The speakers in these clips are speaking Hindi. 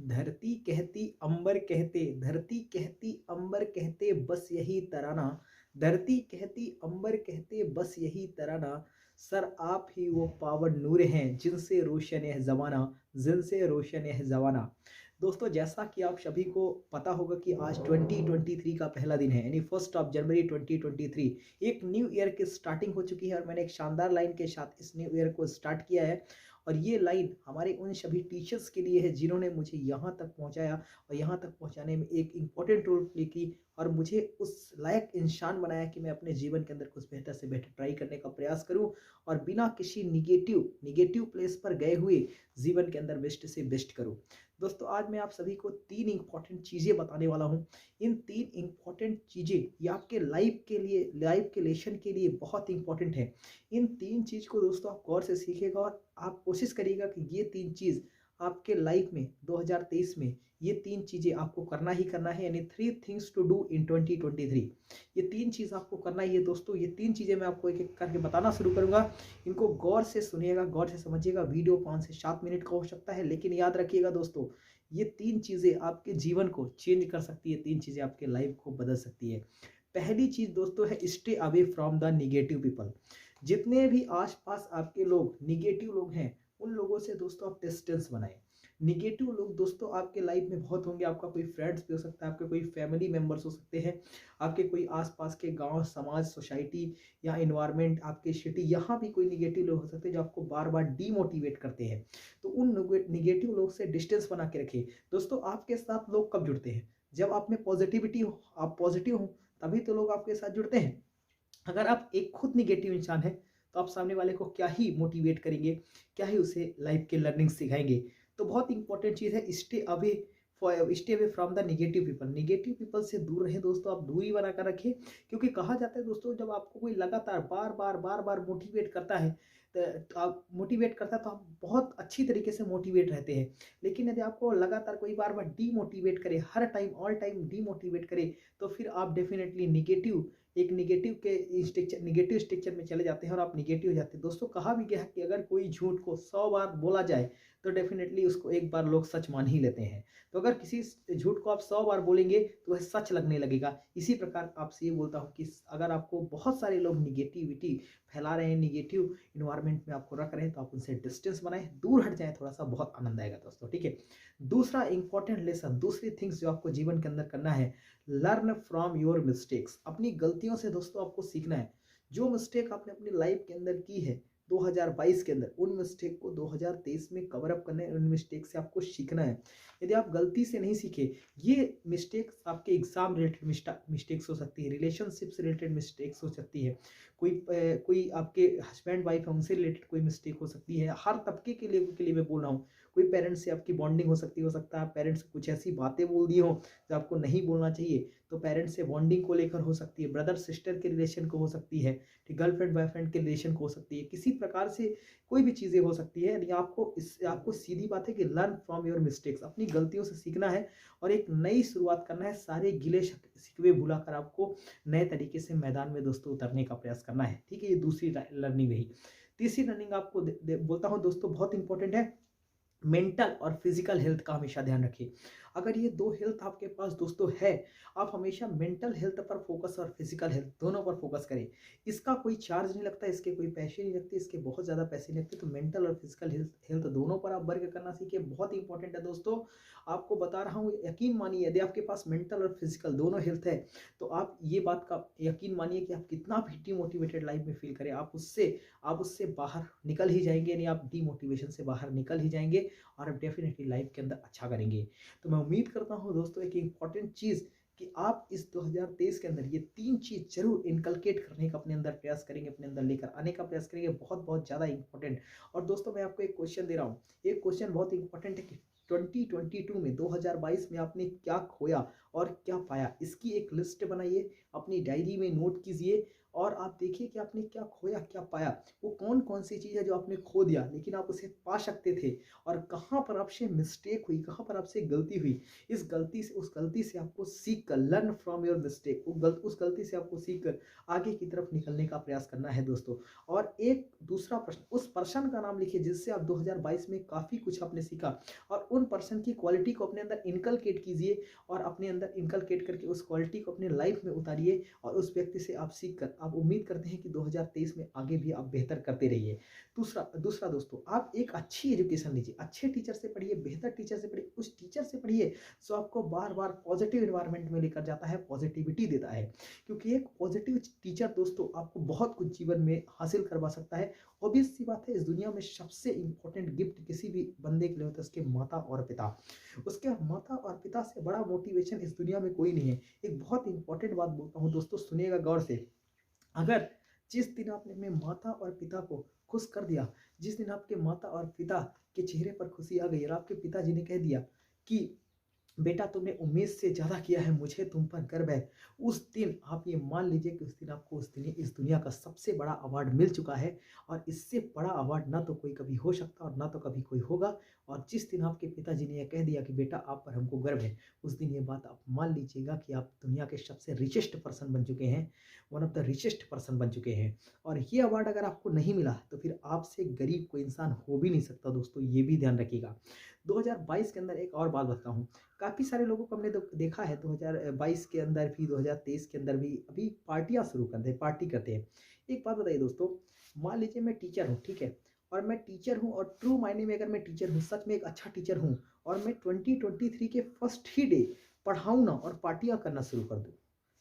धरती कहती अंबर कहते, धरती कहती अंबर कहते बस यही तराना। धरती कहती अंबर कहते बस यही तराना। सर आप ही वो पावन नूर हैं जिनसे रोशन है जमाना, जिनसे रोशन है जमाना। दोस्तों, जैसा कि आप सभी को पता होगा कि आज 2023 का पहला दिन है, यानी 1 जनवरी 2023। एक न्यू ईयर की स्टार्टिंग हो चुकी है और मैंने एक शानदार लाइन के साथ इस न्यू ईयर को स्टार्ट किया है। और ये लाइन हमारे उन सभी टीचर्स के लिए है जिन्होंने मुझे यहाँ तक पहुँचाया और यहाँ तक पहुँचाने में एक इम्पोर्टेंट रोल प्ले की और मुझे उस लायक इंसान बनाया कि मैं अपने जीवन के अंदर कुछ बेहतर से बेहतर ट्राई करने का प्रयास करूं और बिना किसी निगेटिव प्लेस पर गए हुए जीवन के अंदर बेस्ट से बेस्ट करूं। दोस्तों, आज मैं आप सभी को 3 इंपॉर्टेंट चीज़ें बताने वाला हूं। इन 3 इंपॉर्टेंट चीज़ें ये आपके लाइफ के लिए, लाइफ के लेसन के लिए बहुत इंपॉर्टेंट है। इन 3 चीज़ को दोस्तों आप गौर से सीखिएगा और आप कोशिश करिएगा कि ये 3 चीज़ आपके लाइफ में 2023 में ये 3 चीज़ें आपको करना ही करना है, यानी 3 थिंग्स टू डू इन 2023। ये 3 चीज़ आपको करना ही है दोस्तों। ये 3 चीज़ें मैं आपको एक एक करके बताना शुरू करूंगा। इनको गौर से सुनिएगा, गौर से समझिएगा। वीडियो 5 से 7 मिनट का हो सकता है, लेकिन याद रखिएगा दोस्तों, ये 3 चीज़ें आपके जीवन को चेंज कर सकती है, 3 चीज़ें आपके लाइफ को बदल सकती है। पहली चीज़ दोस्तों है stay away from the negative people. जितने भी आसपास आपके लोग निगेटिव लोग हैं, उन लोगों से दोस्तों आप डिस्टेंस बनाएं। निगेटिव लोग दोस्तों आपके लाइफ में बहुत होंगे। आपका कोई फ्रेंड्स भी हो सकता है, आपके कोई फैमिली मेम्बर्स हो सकते हैं, आपके कोई आसपास के गांव, समाज, सोसाइटी या इन्वायरमेंट, आपके सिटी, यहाँ भी कोई निगेटिव लोग हो सकते हैं जो आपको बार बार डीमोटिवेट करते हैं। तो उन निगेटिव लोग से डिस्टेंस बना के रखिए। दोस्तों, आपके साथ लोग कब जुड़ते हैं? जब आप में पॉजिटिविटी हो, आप पॉजिटिव हो, तभी तो लोग आपके साथ जुड़ते हैं। अगर आप एक खुद निगेटिव इंसान है तो आप सामने वाले को क्या ही मोटिवेट करेंगे, क्या ही उसे लाइफ के लर्निंग सिखाएंगे। तो बहुत इंपॉर्टेंट चीज़ है stay away from the negative people. Negative people से दूर रहें दोस्तों, आप दूरी बना कर रखिए। क्योंकि कहा जाता है दोस्तों, जब आपको कोई लगातार बार बार मोटिवेट करता है तो आप मोटिवेट करता है तो आप बहुत अच्छी तरीके से मोटिवेट रहते हैं। लेकिन यदि आपको लगातार कोई बार बार डीमोटिवेट करे, हर टाइम ऑल टाइम डीमोटिवेट करे, तो फिर आप डेफिनेटली निगेटिव स्ट्रक्चर में चले जाते हैं और आप निगेटिव हो जाते हैं। दोस्तों, कहा भी गया है कि अगर कोई झूठ को 100 बार बोला जाए तो डेफिनेटली उसको एक बार लोग सच मान ही लेते हैं। तो अगर किसी झूठ को आप 100 बार बोलेंगे तो वह सच लगने लगेगा। इसी प्रकार आपसे ये बोलता हूँ कि अगर आपको बहुत सारे लोग निगेटिविटी फैला रहे हैं, निगेटिव इन्वायरमेंट में आपको रख रहे हैं, तो आप उनसे डिस्टेंस बनाएं, दूर हट जाएं थोड़ा सा, बहुत आनंद आएगा दोस्तों। ठीक है। दूसरा इंपॉर्टेंट लेसन, दूसरी थिंग्स जो आपको जीवन के अंदर करना है, लर्न फ्रॉम योर मिस्टेक्स। अपनी गलतियों से दोस्तों आपको सीखना है। जो मिस्टेक आपने अपनी लाइफ के अंदर की है 2022 के अंदर, उन मिस्टेक को 2023 में कवर अप करना है, उन मिस्टेक से आपको सीखना है। यदि आप गलती से नहीं सीखे, ये मिस्टेक्स आपके एग्जाम रिलेटेड मिस्टेक्स हो सकती है, रिलेशनशिप से रिलेटेड मिस्टेक्स हो सकती है, कोई आपके हस्बैंड वाइफ है उनसे रिलेटेड कोई मिस्टेक हो सकती है। हर तबके के लिए मैं बोल रहा हूँ। कोई पेरेंट्स से आपकी बॉन्डिंग हो सकता है पेरेंट्स कुछ ऐसी बातें बोल दी हो जो आपको नहीं बोलना चाहिए, तो पेरेंट्स से बॉन्डिंग को लेकर हो सकती है, ब्रदर सिस्टर के रिलेशन को हो सकती है, ठीक, गर्लफ्रेंड बॉयफ्रेंड के रिलेशन को हो सकती है, किसी प्रकार से कोई भी चीज़ें हो सकती है। यानी आपको सीधी बात है कि लर्न फ्रॉम योर मिस्टेक्स, अपनी गलतियों से सीखना है और एक नई शुरुआत करना है। सारे गिले शिकवे भुलाकर आपको नए तरीके से मैदान में दोस्तों उतरने का प्रयास करना है। ठीक है, ये दूसरी लर्निंग रही। तीसरी लर्निंग आपको बोलता हूँ दोस्तों, बहुत इंपॉर्टेंट है। मेंटल और फिजिकल हेल्थ का हमेशा ध्यान रखिए। अगर ये 2 हेल्थ आपके पास दोस्तों है, आप हमेशा मेंटल हेल्थ पर फोकस और फिजिकल हेल्थ दोनों पर फोकस करें। इसका कोई चार्ज नहीं लगता, इसके कोई पैसे नहीं लगते, इसके बहुत ज़्यादा पैसे नहीं लगते। तो मेंटल और फिजिकल हेल्थ दोनों पर आप वर्क करना सीखिए, बहुत इंपॉर्टेंट है दोस्तों। आपको बता रहा हूँ, यकीन मानिए, यदि आपके पास मेंटल और फिजिकल दोनों हेल्थ है तो आप ये बात का यकीन मानिए कि आप कितना भी डिमोटिवेटेड लाइफ में फील करें, आप उससे बाहर निकल ही जाएंगे, यानी आप डीमोटिवेशन से बाहर निकल ही जाएंगे और आप डेफिनेटली लाइफ के अंदर अच्छा करेंगे। तो मैं उम्मीद करता हूँ दोस्तों, एक इम्पॉर्टेंट चीज़ कि आप इस 2023 के अंदर ये 3 चीज़ जरूर इनकलकेट करने का अपने अंदर प्रयास करेंगे, अपने अंदर लेकर आने का प्रयास करेंगे। बहुत बहुत ज़्यादा इंपॉर्टेंट। और दोस्तों, मैं आपको एक क्वेश्चन दे रहा हूँ। एक क्वेश्चन बहुत इंपॉर्टेंट है कि 2022 में 2022 में आपने क्या खोया और क्या पाया, इसकी एक लिस्ट बनाइए अपनी डायरी में नोट कीजिए और आप देखिए कि आपने क्या खोया क्या पाया। वो कौन कौन सी चीज़ है जो आपने खो दिया लेकिन आप उसे पा सकते थे, और कहाँ पर आपसे मिस्टेक हुई, कहाँ पर आपसे गलती हुई। इस गलती से, उस गलती से आपको सीख कर, लर्न फ्रॉम योर मिस्टेक, उस गलती से आपको सीख कर आगे की तरफ निकलने का प्रयास करना है दोस्तों। और एक दूसरा प्रश्न, उस पर्सन का नाम लिखिए जिससे आप 2022 में काफ़ी कुछ आपने सीखा, और उन पर्सन की क्वालिटी को अपने अंदर इनकलकेट कीजिए, और अपने अंदर इनकलकेट करके उस क्वालिटी को अपने लाइफ में उतारिए, और उस व्यक्ति से आप सीख कर आप उम्मीद करते हैं कि 2023 में आगे भी आप बेहतर करते रहिए। दूसरा दूसरा दोस्तों, आप एक अच्छी एजुकेशन लीजिए, अच्छे टीचर से पढ़िए, बेहतर टीचर से पढ़िए, उस टीचर से पढ़िए जो आपको बार बार पॉजिटिव इन्वायरमेंट में लेकर जाता है, पॉजिटिविटी देता है। क्योंकि एक पॉजिटिव टीचर दोस्तों आपको बहुत कुछ जीवन में हासिल करवा सकता है। ऑब्वियस सी बात है, इस दुनिया में सबसे इंपॉर्टेंट गिफ्ट किसी भी बंदे के लिए होता है उसके माता और पिता। उसके माता और पिता से बड़ा मोटिवेशन इस दुनिया में कोई नहीं है। एक बहुत इंपॉर्टेंट बात बोलता हूँ दोस्तों, सुनिएगा गौर से। अगर जिस दिन आपने अपने माता और पिता को खुश कर दिया, जिस दिन आपके माता और पिता के चेहरे पर खुशी आ गई और आपके पिताजी ने कह दिया कि बेटा तुमने उम्मीद से ज़्यादा किया है, मुझे तुम पर गर्व है, उस दिन आप ये मान लीजिए कि उस दिन आपको इस दुनिया का सबसे बड़ा अवार्ड मिल चुका है। और इससे बड़ा अवार्ड ना तो कोई कभी हो सकता और ना तो कभी कोई होगा। और जिस दिन आपके पिताजी ने यह कह दिया कि बेटा आप पर हमको गर्व है, उस दिन ये बात आप मान लीजिएगा कि आप दुनिया के सबसे रिचेस्ट पर्सन बन चुके हैं, one of the richest person बन चुके हैं। और ये अवार्ड अगर आपको नहीं मिला तो फिर आपसे गरीब कोई इंसान हो भी नहीं सकता दोस्तों, ये भी ध्यान रखिएगा। 2022 के अंदर एक और बात बताता हूँ, काफ़ी सारे लोगों को हमने देखा है 2022 के अंदर भी, 2023 के अंदर भी अभी पार्टियां शुरू करते हैं, पार्टी करते हैं। एक बात बताइए दोस्तों, मान लीजिए मैं टीचर हूँ, ठीक है, और मैं टीचर हूँ और ट्रू मायने में अगर मैं टीचर हूँ, सच में एक अच्छा टीचर हूँ, और मैं 2023 के फर्स्ट ही डे पढ़ाऊँ ना और पार्टियां करना शुरू कर दूँ,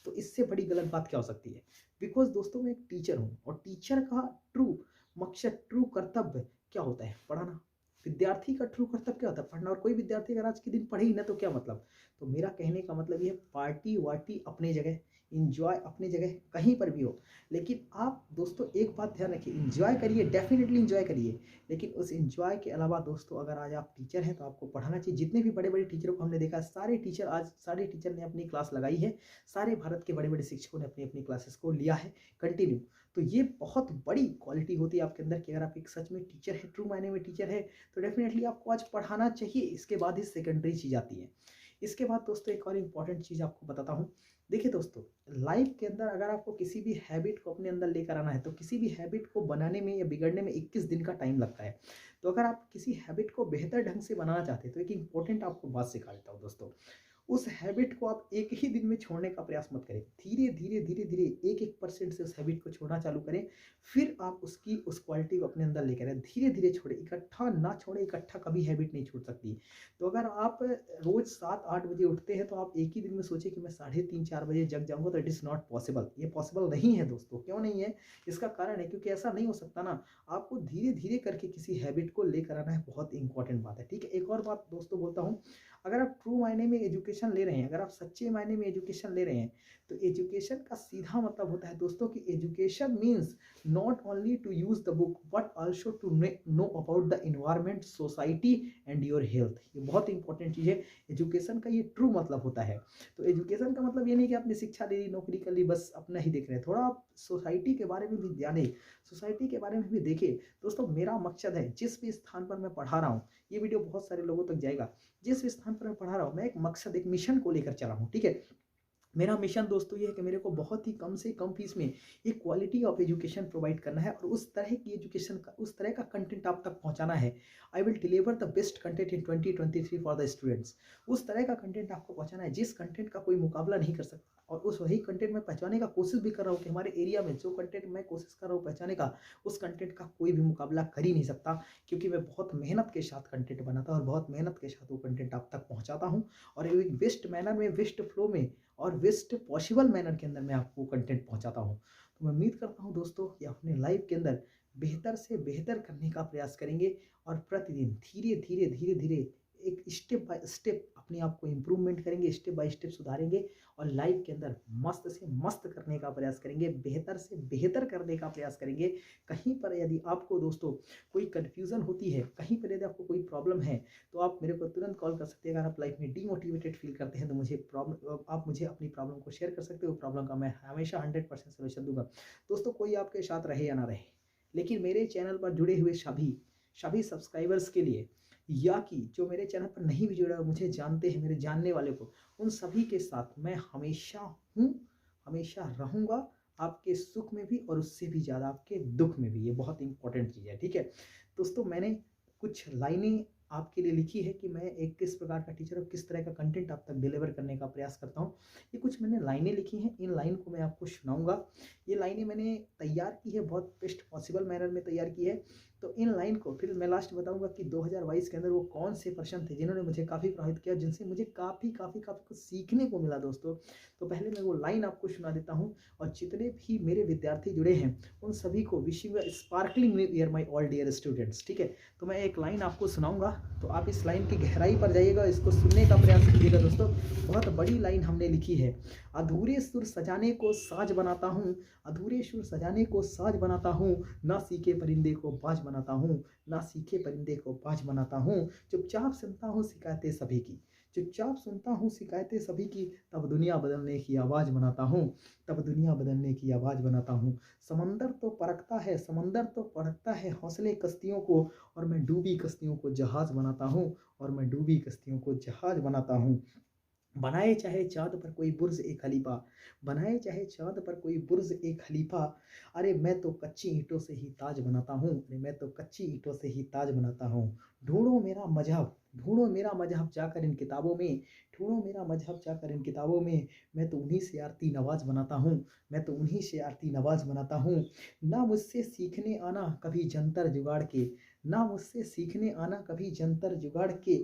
तो इससे बड़ी गलत बात क्या हो सकती है। बिकॉज दोस्तों मैं एक टीचर हूँ, और टीचर का ट्रू मकसद, ट्रू कर्तव्य क्या होता है? पढ़ाना। विद्यार्थी का ट्रू कर्तव्य क्या होता है? पढ़ना। और कोई विद्यार्थी अगर आज के दिन पढ़े ही ना तो क्या मतलब। तो मेरा कहने का मतलब ये, पार्टी वार्टी अपनी जगह, इंजॉय अपनी जगह, कहीं पर भी हो, लेकिन आप दोस्तों एक बात ध्यान रखिए, इंजॉय करिए, डेफिनेटली इंजॉय करिए, लेकिन उस इंजॉय के अलावा दोस्तों अगर आज आप टीचर हैं तो आपको पढ़ाना चाहिए। जितने भी बड़े बड़े टीचरों को हमने देखा, सारे टीचर ने अपनी क्लास लगाई है, सारे भारत के बड़े बड़े शिक्षकों ने अपनी अपनी क्लासेस को लिया है कंटिन्यू। तो ये बहुत बड़ी क्वालिटी होती है आपके अंदर कि अगर आप एक सच में टीचर है, ट्रू मायने में टीचर है, तो डेफिनेटली आपको आज पढ़ाना चाहिए। इसके बाद ही सेकेंडरी चीज़ आती है। इसके बाद दोस्तों एक और इम्पॉर्टेंट चीज़ आपको बताता हूँ। देखिए दोस्तों, लाइफ के अंदर अगर आपको किसी भी हैबिट को अपने अंदर लेकर आना है, तो किसी भी हैबिट को बनाने में या बिगड़ने में 21 दिन का टाइम लगता है। तो अगर आप किसी हैबिट को बेहतर ढंग से बनाना चाहते हैं तो एक इंपॉर्टेंट आपको बात सिखा देता हूँ दोस्तों। उस हैबिट को आप एक ही दिन में छोड़ने का प्रयास मत करें। धीरे धीरे धीरे धीरे एक एक परसेंट से उस हैबिट को छोड़ना चालू करें। फिर आप उसकी उस क्वालिटी को अपने अंदर लेकर आए। धीरे धीरे छोड़े, इकट्ठा ना छोड़े, इकट्ठा कभी हैबिट नहीं छूट सकती। तो अगर आप रोज 7-8 बजे उठते हैं तो आप एक ही दिन में सोचे कि मैं 3:30-4 बजे जग जाऊंगा, तो इट इज़ नॉट पॉसिबल। ये पॉसिबल नहीं है दोस्तों। क्यों नहीं है? इसका कारण है क्योंकि ऐसा नहीं हो सकता ना। आपको धीरे धीरे करके किसी हैबिट को लेकर आना है, बहुत इंपॉर्टेंट बात है। ठीक है, एक और बात दोस्तों बोलता हूँ। अगर आप ट्रू मायने में एजुकेशन ले रहे हैं, अगर आप सच्चे मायने में एजुकेशन ले रहे हैं, तो एजुकेशन का सीधा मतलब होता है दोस्तों कि education means not only to use the book but also to know about the environment, society and your health. ये बहुत इंपॉर्टेंट चीज़ है। एजुकेशन का ये ट्रू मतलब होता है। तो एजुकेशन का मतलब ये नहीं कि आपने शिक्षा ले ली, नौकरी कर ली, बस अपना ही देख रहे हैं। थोड़ा आप सोसाइटी के बारे में भी जाने, सोसाइटी के बारे में भी देखें। दोस्तों मेरा मकसद है, जिस भी स्थान पर मैं पढ़ा रहा हूँ, ये वीडियो बहुत सारे लोगों तक जाएगा। जिस भी स्थान पर मैं पढ़ा रहा हूँ, मैं एक मकसद, एक मिशन को लेकर चला हूँ। ठीक है, मेरा मिशन दोस्तों ये है कि मेरे को बहुत ही कम से कम फीस में एक क्वालिटी ऑफ एजुकेशन प्रोवाइड करना है, और उस तरह की एजुकेशन का, उस तरह का कंटेंट आप तक पहुंचाना है। I will deliver the best content in 2023 for the students. उस तरह का कंटेंट आपको पहुंचाना है जिस कंटेंट का कोई मुकाबला नहीं कर सकता, और उस वही कंटेंट मैं पहचाने का कोशिश भी कर रहा हूँ कि हमारे एरिया में जो कंटेंट मैं कोशिश कर रहा हूँ पहचाने का, उस कंटेंट का कोई भी मुकाबला कर ही नहीं सकता। क्योंकि मैं बहुत मेहनत के साथ कंटेंट बनाता हूँ और बहुत मेहनत के साथ वो कंटेंट आप तक पहुँचाता हूँ, और एक बेस्ट मैनर में, बेस्ट फ्लो में और बेस्ट पॉसिबल मैनर के अंदर मैं आपको कंटेंट पहुंचाता हूं। तो मैं उम्मीद करता हूं दोस्तों कि अपने लाइफ के अंदर बेहतर से बेहतर करने का प्रयास करेंगे, और प्रतिदिन धीरे धीरे धीरे धीरे एक स्टेप बाय स्टेप अपने आप को इम्प्रूवमेंट करेंगे, स्टेप बाय स्टेप सुधारेंगे और लाइफ के अंदर मस्त से मस्त करने का प्रयास करेंगे, बेहतर से बेहतर करने का प्रयास करेंगे। कहीं पर यदि आपको दोस्तों कोई कन्फ्यूज़न होती है, कहीं पर यदि आपको कोई प्रॉब्लम है, तो आप मेरे को तुरंत कॉल कर सकते हैं। अगर आप लाइफ में डीमोटिवेटेड फील करते हैं तो आप मुझे अपनी प्रॉब्लम को शेयर कर सकते हो। प्रॉब्लम का मैं हमेशा 100% सोल्यूशन दूंगा। दोस्तों कोई आपके साथ रहे या ना रहे, लेकिन मेरे चैनल पर जुड़े हुए सभी सभी सब्सक्राइबर्स के लिए, या कि जो मेरे चैनल पर नहीं भी जुड़ा है, मुझे जानते हैं, मेरे जानने वाले को, उन सभी के साथ मैं हमेशा हूँ, हमेशा रहूँगा, आपके सुख में भी और उससे भी ज़्यादा आपके दुख में भी। ये बहुत इंपॉर्टेंट चीज़ है, ठीक है दोस्तों। मैंने कुछ लाइनें आपके लिए लिखी है कि मैं एक किस प्रकार का टीचर और किस तरह का कंटेंट आप तक डिलीवर करने का प्रयास करता हूँ। ये कुछ मैंने लाइनें लिखी हैं, इन लाइन को मैं आपको सुनाऊंगा। ये लाइनें मैंने तैयार की है, बहुत बेस्ट पॉसिबल मैनर में तैयार की है। तो इन लाइन को फिर मैं लास्ट बताऊंगा कि 2022 के अंदर वो कौन से पर्सन थे जिन्होंने मुझे काफ़ी प्रभावित किया, जिनसे मुझे काफ़ी काफ़ी काफ़ी कुछ सीखने को मिला दोस्तों। तो पहले मैं वो लाइन आपको सुना देता हूँ, और जितने भी मेरे विद्यार्थी जुड़े हैं उन सभी को wishing sparkling new year my all dear students, ठीक है। तो मैं एक लाइन आपको सुनाऊंगा, तो आप इस लाइन की गहराई पर जाइएगा, इसको सुनने का प्रयास कीजिएगा दोस्तों। बहुत बड़ी लाइन हमने लिखी है। अधूरे सुर सजाने को साज बनाता हूँ, अधूरे सुर सजाने को साज बनाता हूँ, ना सीखे परिंदे को बाज बनाता हूँ, ना सीखे परिंदे को बाज बनाता हूँ। चुपचाप सुनता हूँ शिकायतें सभी की, चुपचाप सुनता हूँ शिकायतें सभी की, तब दुनिया बदलने की आवाज़ बनाता हूँ, तब दुनिया बदलने की आवाज़ बनाता हूँ। समंदर तो परखता है, समंदर तो परखता है हौसले कश्तियों को, और मैं डूबी कश्तियों को जहाज बनाता हूँ, और मैं डूबी कश्तियों को जहाज बनाता हूँ। बनाए चाहे चाँद पर कोई बुर्ज ए खलीफा, बनाए चाहे चाँद पर कोई बुर्ज ए खलीफा, अरे मैं तो कच्ची ईंटों से ही ताज बनाता हूँ, अरे मैं तो कच्ची ईंटों से ही ताज बनाता हूँ। ढूंढो मेरा मजहब, ढूंढो मेरा मजहब जाकर इन किताबों में, ढूंढो मेरा मजहब जाकर इन किताबों में, मैं तो उन्हीं से आरती नवाज बनाता हूँ, मैं तो उन्हीं से आरती नवाज बनाता हूँ। ना मुझसे सीखने आना कभी जंतर जुगाड़ के, ना मुझसे सीखने आना कभी जंतर जुगाड़ के,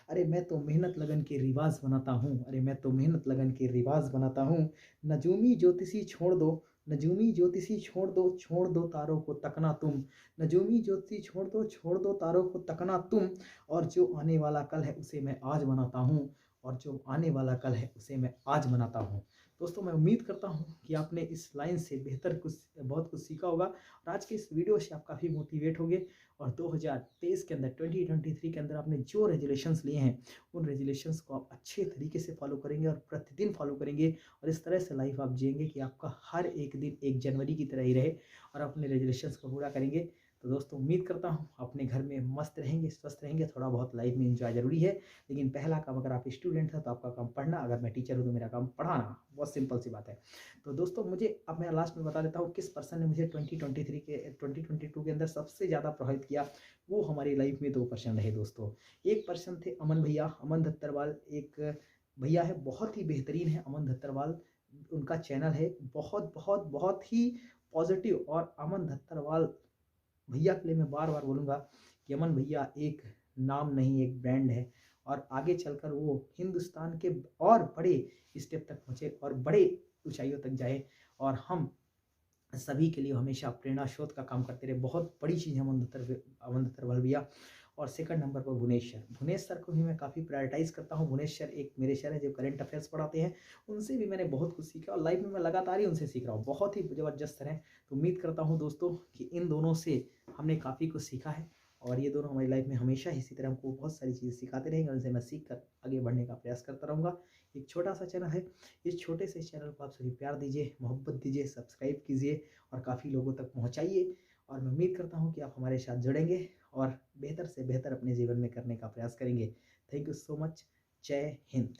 अरे मैं तो मेहनत लगन के रिवाज बनाता हूँ, अरे मैं तो मेहनत लगन के रिवाज बनाता हूँ। नजूमी ज्योतिषी छोड़ दो, नजूमी ज्योतिषी छोड़ दो, छोड़ दो तारों को तकना तुम, नजूमी ज्योतिषी छोड़ दो तारों को तकना तुम, और जो आने वाला कल है उसे मैं आज बनाता हूँ, और जो आने वाला कल है उसे मैं आज बनाता हूँ। दोस्तों मैं उम्मीद करता हूँ कि आपने इस लाइन से बेहतर कुछ बहुत कुछ सीखा होगा, और आज के इस वीडियो से आप काफ़ी मोटिवेट होंगे। और 2023 के अंदर 2023 के अंदर आपने जो रेजुलेशंस लिए हैं, उन रेजुलेशंस को आप अच्छे तरीके से फॉलो करेंगे और प्रतिदिन फॉलो करेंगे, और इस तरह से लाइफ आप जिएंगे कि आपका हर एक दिन 1 जनवरी की तरह ही रहे, और अपने रेजुलेशंस को पूरा करेंगे। तो दोस्तों उम्मीद करता हूँ अपने घर में मस्त रहेंगे, स्वस्थ रहेंगे। थोड़ा बहुत लाइफ में एंजॉय जरूरी है, लेकिन पहला काम, अगर आप स्टूडेंट हैं तो आपका काम पढ़ना, अगर मैं टीचर हूँ तो मेरा काम पढ़ाना। बहुत सिंपल सी बात है। तो दोस्तों मुझे अब मैं लास्ट में बता देता हूँ किस पर्सन ने मुझे 2022 के अंदर सबसे ज़्यादा प्रभावित किया। वो हमारी लाइफ में 2 पर्सन रहे दोस्तों। एक पर्सन थे अमन भैया, अमन धत्तरवाल। एक भैया है, बहुत ही बेहतरीन है अमन धत्तरवाल, उनका चैनल है बहुत बहुत बहुत ही पॉजिटिव। और अमन धत्तरवाल भैया के लिए मैं बार बार बोलूँगा कि अमन भैया एक नाम नहीं, एक ब्रांड है, और आगे चलकर वो हिंदुस्तान के और बड़े स्टेप तक पहुँचे और बड़े ऊंचाइयों तक जाए, और हम सभी के लिए हमेशा प्रेरणा स्रोत का काम करते रहे। बहुत बड़ी चीज़ है अमन दत्तरवाल भैया। और सेकंड नंबर पर भुवनेश सर, भुवनेश सर को भी मैं काफ़ी प्रायोरिटाइज करता हूँ। भुवनेश सर एक मेरे सर है जो करंट अफेयर्स पढ़ाते हैं, उनसे भी मैंने बहुत कुछ सीखा, और लाइफ में मैं लगातार ही उनसे सीख रहा हूँ। बहुत ही ज़बरदस्त सर हैं। तो उम्मीद करता हूँ दोस्तों कि इन दोनों से हमने काफ़ी कुछ सीखा है, और ये दोनों हमारी लाइफ में हमेशा इसी तरह हमको बहुत सारी चीज़ें सिखाते रहेंगे, उनसे मैं सीख कर आगे बढ़ने का प्रयास करता रहूँगा। एक छोटा सा चैनल है, इस छोटे से चैनल को आप सभी प्यार दीजिए, मोहब्बत दीजिए, सब्सक्राइब कीजिए, और काफ़ी लोगों तक पहुँचाइए। और मैं उम्मीद करता हूँ कि आप हमारे साथ जुड़ेंगे और बेहतर से बेहतर अपने जीवन में करने का प्रयास करेंगे। Thank you so much. जय हिंद।